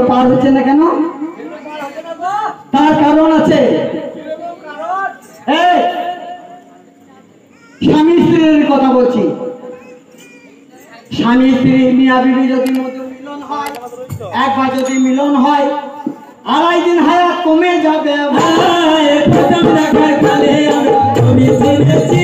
পার হচ্ছে না কেন? তার কারণ আছে। স্বামী স্ত্রীর কথা বলছি। স্বামী স্ত্রী মিয়া বিবি যদি মিলন হয়, একবার যদি মিলন হয়, 2.5 দিন হায়াত কমে যাবে। প্রথম দেখার কালে আমি চিনেছি,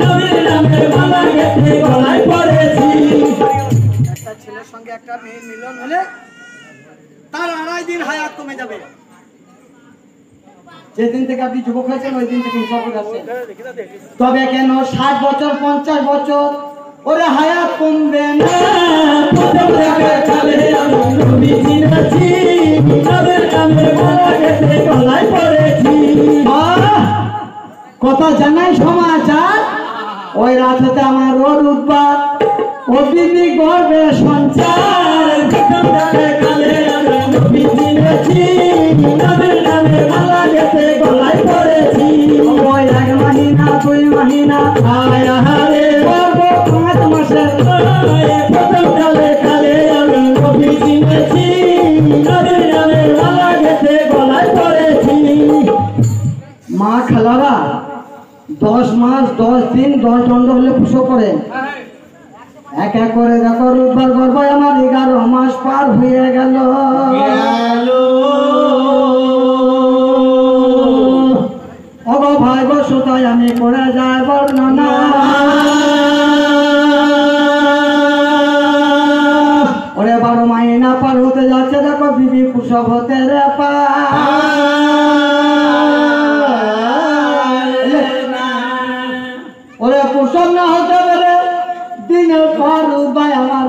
নবীর নামের মালা গেঁথে গলায় পড়েছি। একটা ছেলের সঙ্গে একটা মেয়ের মিলন হলে তার 2.5 দিন হায়াত কমে যাবে। যেদিন থেকে আপনি যুবক হয়েছেন ওই দিন থেকে হিসাব করে আসছেন। তবে কেন 60 বছর 50 বছর ওরে হায়াত কমবে না? প্রথম দেখার কালে আমি নবী চিনেছি, নবীর নামের মালা গেঁথে গলায় পড়েছি। কথা জানাই সমাচার, ওই রাতে আমার ওর উৎপাত, ও বিবি গর্বে সঞ্চার। প্রথম দেখার কালে আমি নবী চিনেছি, নবীর নামের মালা গেঁথে গলায় পড়েছি। ওই 1 মাহিনা 2 মাহিনা আয়া হারে 5 মাসের প্রথম কালে আমি নবী চিনেছি, নবীর নামের মালা গেঁথে গলায় পড়েছি। মা খালারা 10 মাস 10 দিন 10 দণ্ড হলে পুষো করে। এক এক করে দেখো রোববার গর্ব আমার 11 মাস পার হয়ে গেল। ওগো ভাই গো সুতায় আমি করে যাই বর্ণনা। ওরে 12 মাহিনা পার হতে যাচ্ছে, দেখো বিবি প্রসব হতে রে পা। ওরে প্রসব না হতে পারে দিনের পর উপায় আমার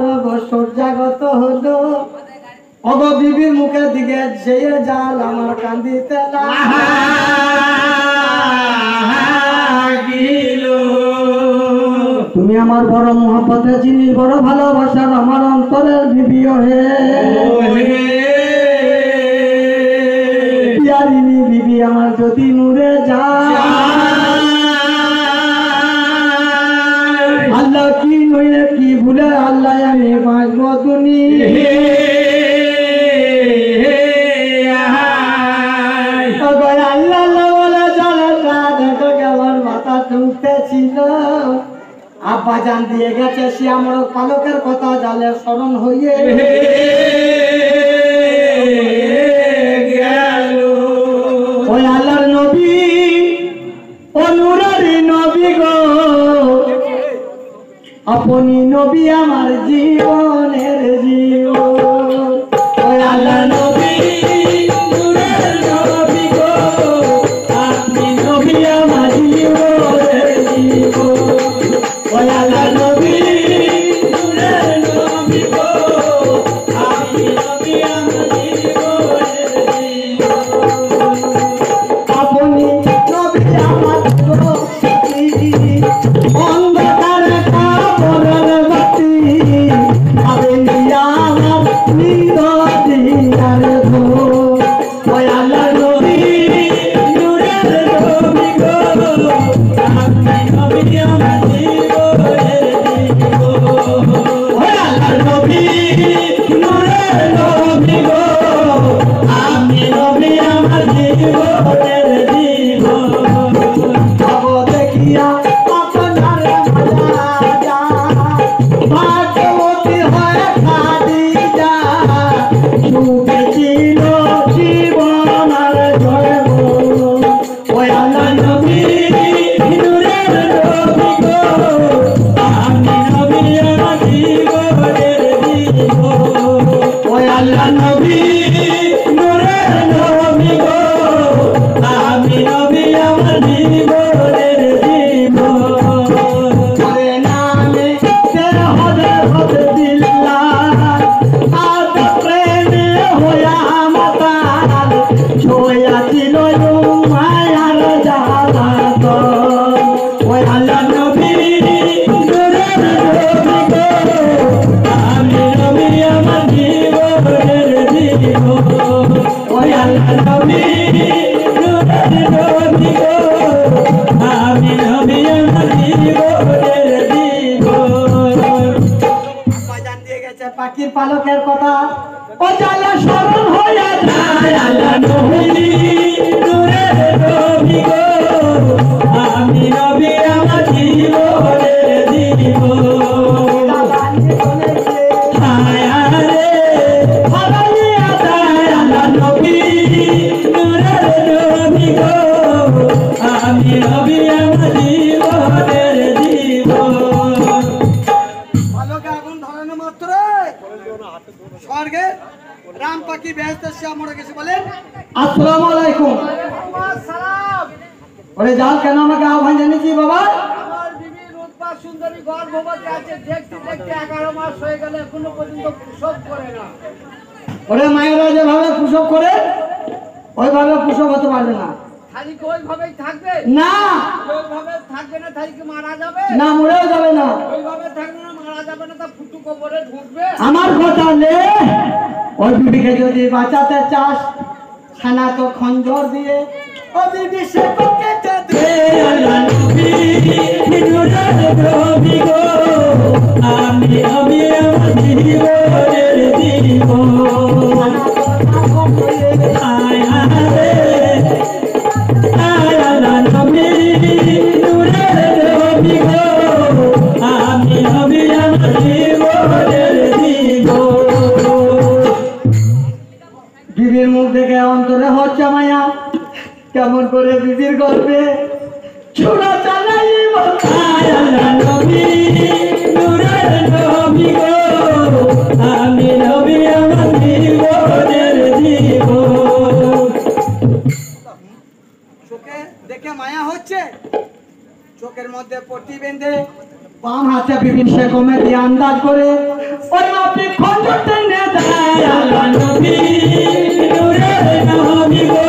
সূর্যাগত হলো। ওগো বিবির মুখের দিকে যেয়ে জাল আমার কান্দিতে লাগিল। তুমি আমার বড় মহব্বতের জিনিস, বড় ভালোবাসার আমার অন্তরের বিবিও হে। পিয়ারিনী বিবি আমার যদি নূরে যায়, আল্লাহ কি নইলে কি ভুলে আল্লাহ আমি বাঁচবো দুনিয়া। আল্লাহ বলে চলে দেখো কেমন মাথা ঠুকতেছিল। আব্বা জান দিয়ে গেছে শ্যামর পালকের কথা জালে স্মরণ হইয়ে গেল। ওই আল্লাহর নবী ও নূরের নবী গো, আপনি নবী আমার জীবনের জীবন। ওই আল্লাহ নবী নূরের নবী গো, আপনি নবী আমার জীবনের জীবন। ওই আল্লাহ নবী নূরের নবী গো, আপনি নবী আমার জীবনের জীবন। আপনি নবী আমার অন্ধকারে কাপড়ের বাতি, আপনি আমার নিদর্দিনার ধূপ। ওই আল্লাহ নবী নূরের নবী গো, আপনি নবী আমার জীবনের জীবন। ওই আল্লাহ নবী নূরের নবী গো, আপনি নবী আমার জীবনের জীবন। ভাবো দেখিয়া ভাগ্যবতী হয় খাদিজা, সুখেছিল জীবন আর জয়ব। ওই আল্লাহ নবী নূরের নবী গো, আপনি নবী আমার জীবনের জীবন। ওই আল্লাহ নবী নূরের নবী গো, আপনি নবী আমার জীবনের জীবন। পাখির পালকের কথা ও জালা স্মরণ হইয়া যায় আল্লাহ নবী নূরের নবী গো আমি নবী আমার জীবনের জীবন হায় রে হারাইয়া যায় আল্লাহ নবী নূরের নবী গো আমি নবী আমার জীবনের জীবন। আলোকে আগুন ধরানো মাত্র স্বর্গে রাম পাখি বেহেশতে সে মরে গেছে বলেন আসসালামু আলাইকুম। সালাম। ওরে যাও কেন আমাকে আহ্বান জানিয়েছি বাবা? আমার বিবি রূপা সুন্দরী গর্ভবতী আছে, দেখতে দেখতে 11 মাস হয়ে গেল এখনো পর্যন্ত প্রসব করে না। ওরে মায়েরা যেভাবে প্রসব করে ওইভাবে প্রসব হতে পারবে না। খালি কি ওইভাবেই থাকবে? না ওইভাবে থাকবে না, তাই কি মারা যাবে? না, মরেও যাবে না। ওইভাবে থাকবে না, মারা যাবে না, তা ফুটু কবরে ঢুকবে। আমার কথা নে, ওই বিবিকে যদি বাঁচাতে চাস ছানা তো খঞ্জর দিয়ে ও বিবি সে পকেটে দে আল্লাহ নবী নূরের নবী গো আমি আমি আমার জীবনের জীবন আয় আরে আয় আল্লাহ নবী নূরের নবী গো আমি আমি আমার জীবনের জীবন। বিবির মুখ দেখে অন্তরে হচ্ছে মায়া, কেমন করে বিবির গর্বে ছোড়া চালাই বলতায় আল্লাহ নবী নূরের নবী গো আমি নবী আমার জীবনের জীবন। চোখে দেখে মায়া হচ্ছে, চোখের মধ্যে পট্টি বেঁধে বাম হাতে বিবির সে কমে দিয়ে আন্দাজ করে ওই মাপি খঞ্জর টেনে দেয় আল্লাহ নবী নূরের নবী গো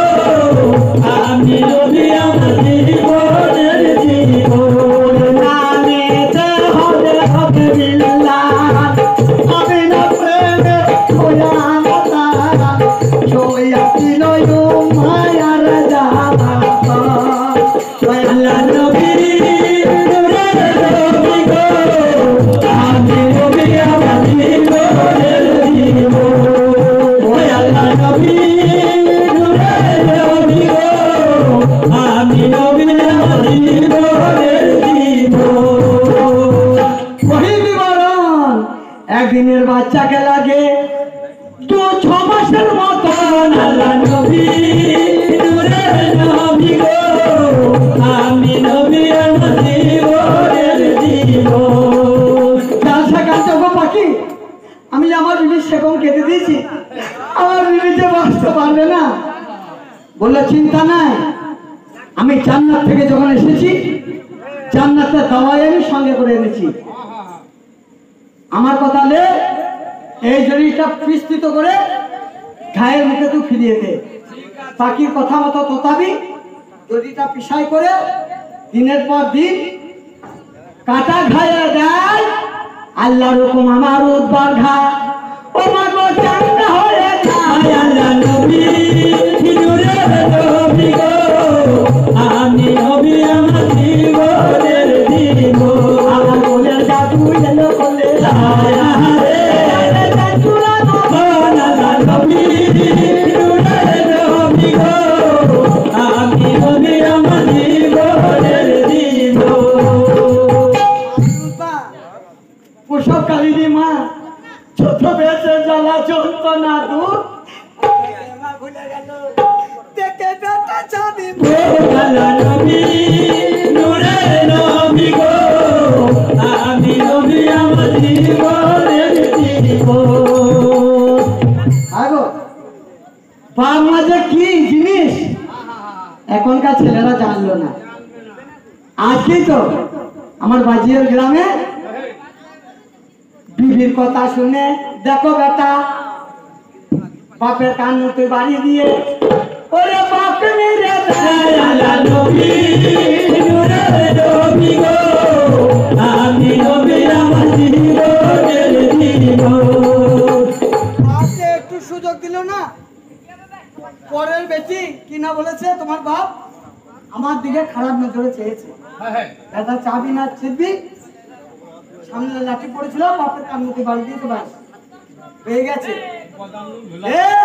আমি নবী আমার জীবনের জীবন নামেতে হবে হবে বিল্লাহ আমি না প্রেমে হইয়া তারা জয়া ছিল মায়ার জানা আল্লাহ নবী নূরের নবী গো আমি নবী আমার জীবনের জীবন আল্লাহ নবী নূরের নবী গো আমি নবী আমার জীবনের জীবন। ওই বিবরণ একদিনের বাচ্চাকে লাগে 2-6 মাসের মতন আল্লাহ নবী নূরের নবী গো আমি নবী আমার জীবনের জীবন। জালসা কাটতে গো পাখি, আমি যে আমার বিবির সেবন কেটে দিয়েছি, আমার বিবি যে বাঁচতে পারবে না। বললো চিন্তা নাই, আমি জান্নাত থেকে যখন এসেছি জান্নাতের দাওয়াই আমি সঙ্গে করে এনেছি। আমার কথা লে এই জড়িটা বিস্তৃত করে ঘায়ের মুখে তুই ফিরিয়ে দে। পাখির কথা মতো তোতাবি জড়িটা পিসাই করে দিনের পর দিন কাটা ঘায়ে দেয়। আল্লাহর হুকুম আমার উদ্বার ঘা ও মা গো চাঙ্গা হয়ে যায় আল্লাহ নবী নূরের নবী গো আমি নবী আমার জীবনের জীবন। আমার মনের জাদু এলো বলে পোষকালিনী মা ছোট বেঁচে জ্বালা যন্ত্রণা দূর ভুলে গেল দেখে বেটা চাঁদি নবী নূরের নবী গো আমি নবী আমার জীবনের জীবন। আগো বাপ মা যে কি জিনিস এখনকার ছেলেরা জানলো না। আজকেই তো আমার বাজিয়ার গ্রামে বিবির কথা শুনে দেখো বেটা বাপের কান মতো বাড়ি দিয়ে ওরে বাপ মেরে আল্লাহ নবী নূরের নবী গো আমি নবী আমার জীবনের জীবন। আজকে একটু সুযোগ দিল না, পরের বেটি কি না বলেছে তোমার বাপ আমার দিকে খারাপ নজরে চেয়েছে। এটা চাবি না ছিড়বি, সামনে লাঠি পড়েছিল বাপের কান মতো বাড়ি দিয়েছে, বাস হয়ে গেছে। এ